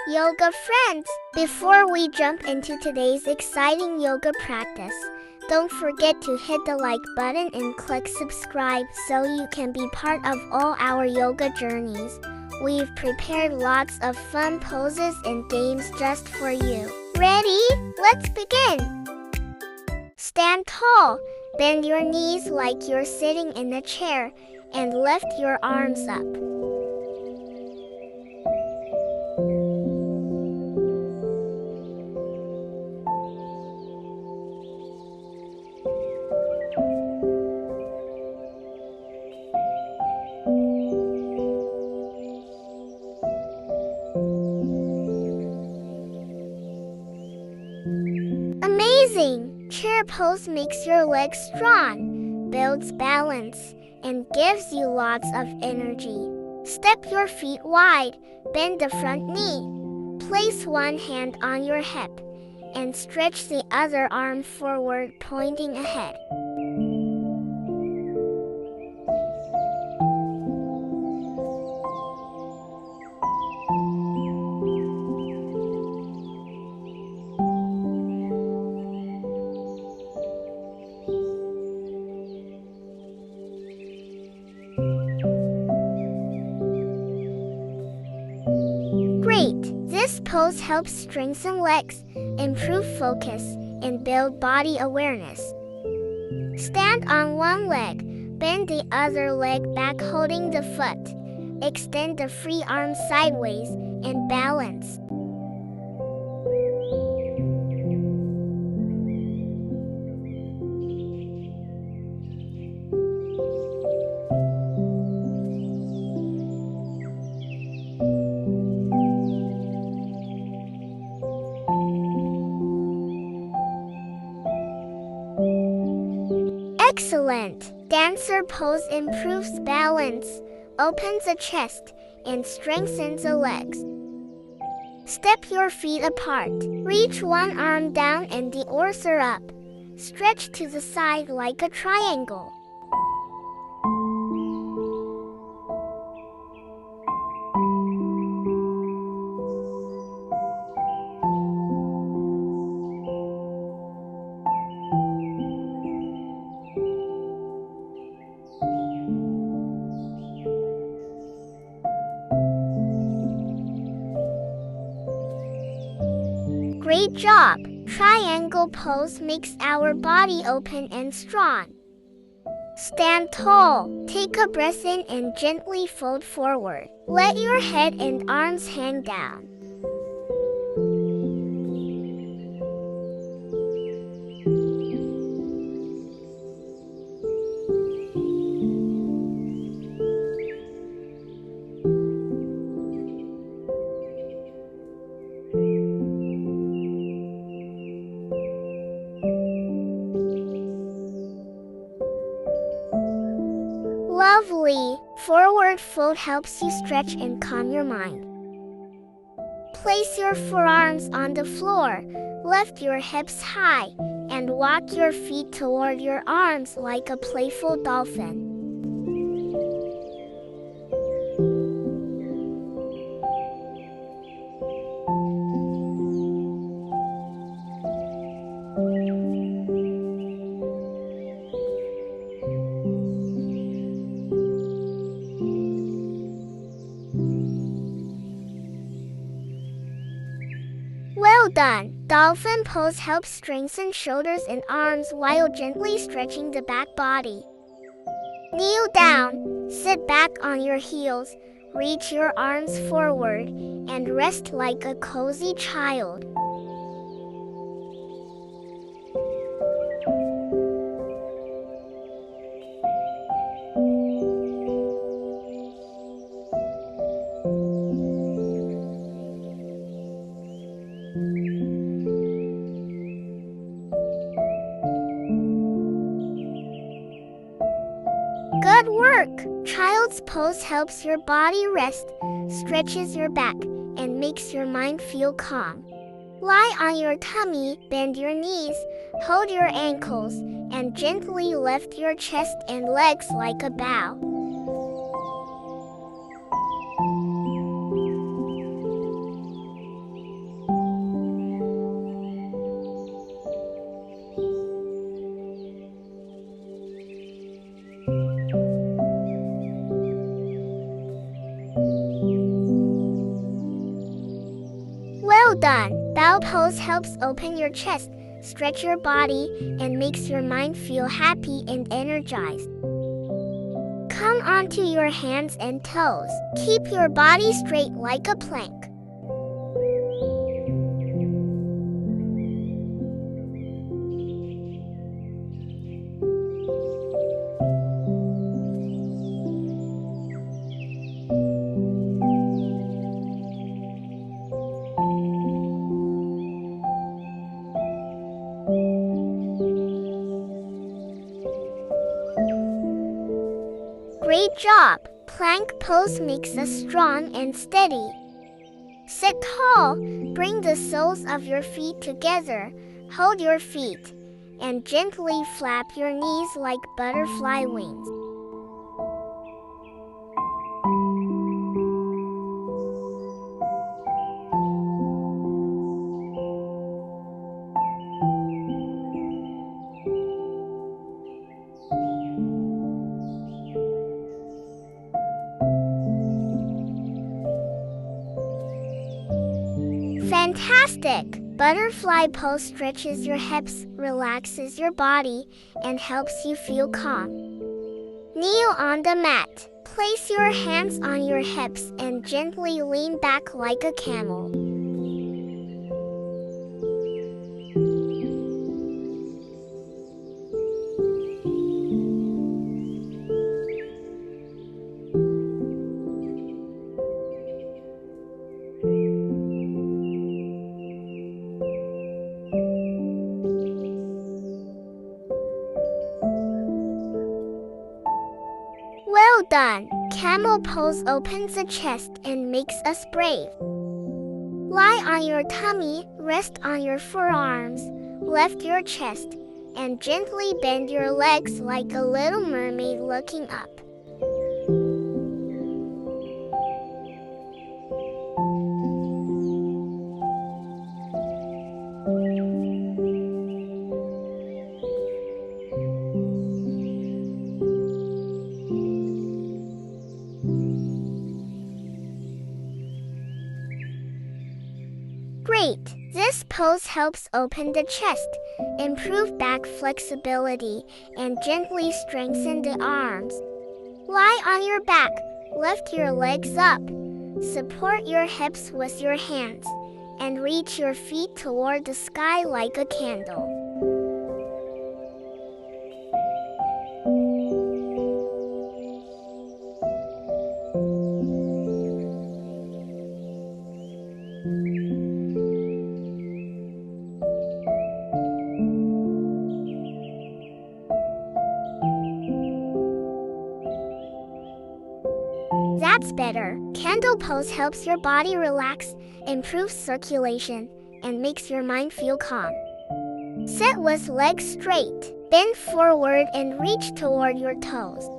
yoga friends! Before we jump into today's exciting yoga practice, don't forget to hit the like button and click subscribe so you can be part of all our yoga journeys. We've prepared lots of fun poses and games just for you. Ready? Let's begin! Stand tall, bend your knees like you're sitting in a chair, and lift your arms up. Amazing! Chair pose makes your legs strong, builds balance, and gives you lots of energy. Step your feet wide, bend the front knee. Place one hand on your hip, and stretch the other arm forward, pointing ahead. Great! This pose helps strengthen legs, improve focus, and build body awareness. Stand on one leg, bend the other leg back holding the foot. Extend the free arm sideways, and balance. Excellent! Dancer pose improves balance, opens the chest, and strengthens the legs. Step your feet apart. Reach one arm down and the other up. Stretch to the side like a triangle. Great job! Triangle pose makes our body open and strong. Stand tall. Take a breath in and gently fold forward. Let your head and arms hang down. Lovely! Forward fold helps you stretch and calm your mind. Place your forearms on the floor, lift your hips high, and walk your feet toward your arms like a playful dolphin. Well done! Dolphin pose helps strengthen shoulders and arms while gently stretching the back body. Kneel down, sit back on your heels, reach your arms forward, and rest like a cozy child. Good work! Child's pose helps your body rest, stretches your back, and makes your mind feel calm. Lie on your tummy, bend your knees, hold your ankles, and gently lift your chest and legs like a bow. done! Bow pose helps open your chest, stretch your body, and makes your mind feel happy and energized. Come onto your hands and toes. Keep your body straight like a plank. Great job! Plank pose makes us strong and steady. Sit tall, bring the soles of your feet together, hold your feet, and gently flap your knees like butterfly wings. Fantastic! Butterfly pose stretches your hips, relaxes your body, and helps you feel calm. Kneel on the mat. Place your hands on your hips and gently lean back like a camel. Well done! Camel pose opens the chest and makes us brave. Lie on your tummy, rest on your forearms, lift your chest, and gently bend your legs like a little mermaid looking up. Great! This pose helps open the chest, improve back flexibility, and gently strengthen the arms. Lie on your back, lift your legs up, support your hips with your hands, and reach your feet toward the sky like a candle. That's better. Candle pose helps your body relax, improves circulation, and makes your mind feel calm. Sit with legs straight, bend forward and reach toward your toes.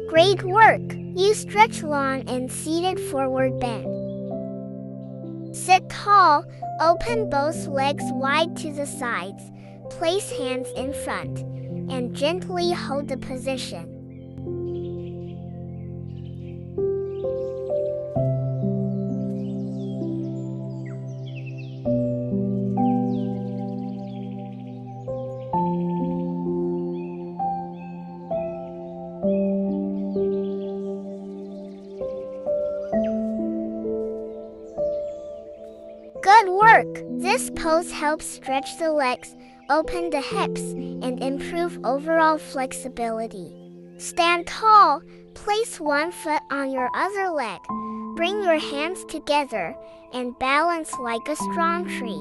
Great work! You stretch long and seated forward bend. Sit tall, open both legs wide to the sides, place hands in front, and gently hold the position. Good work! This pose helps stretch the legs, open the hips, and improve overall flexibility. Stand tall, place one foot on your other leg, bring your hands together, and balance like a strong tree.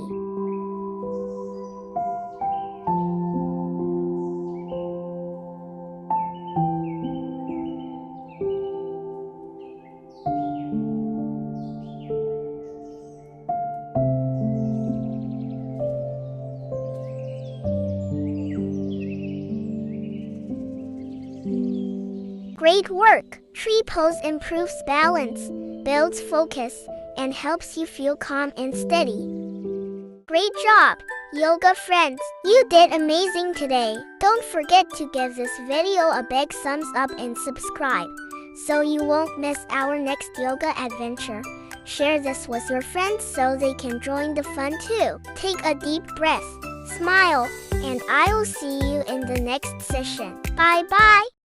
Great work! Tree pose improves balance, builds focus, and helps you feel calm and steady. Great job, yoga friends! You did amazing today. Don't forget to give this video a big thumbs up and subscribe, so you won't miss our next yoga adventure. Share this with your friends so they can join the fun too. Take a deep breath, smile, and I will see you in the next session. Bye bye!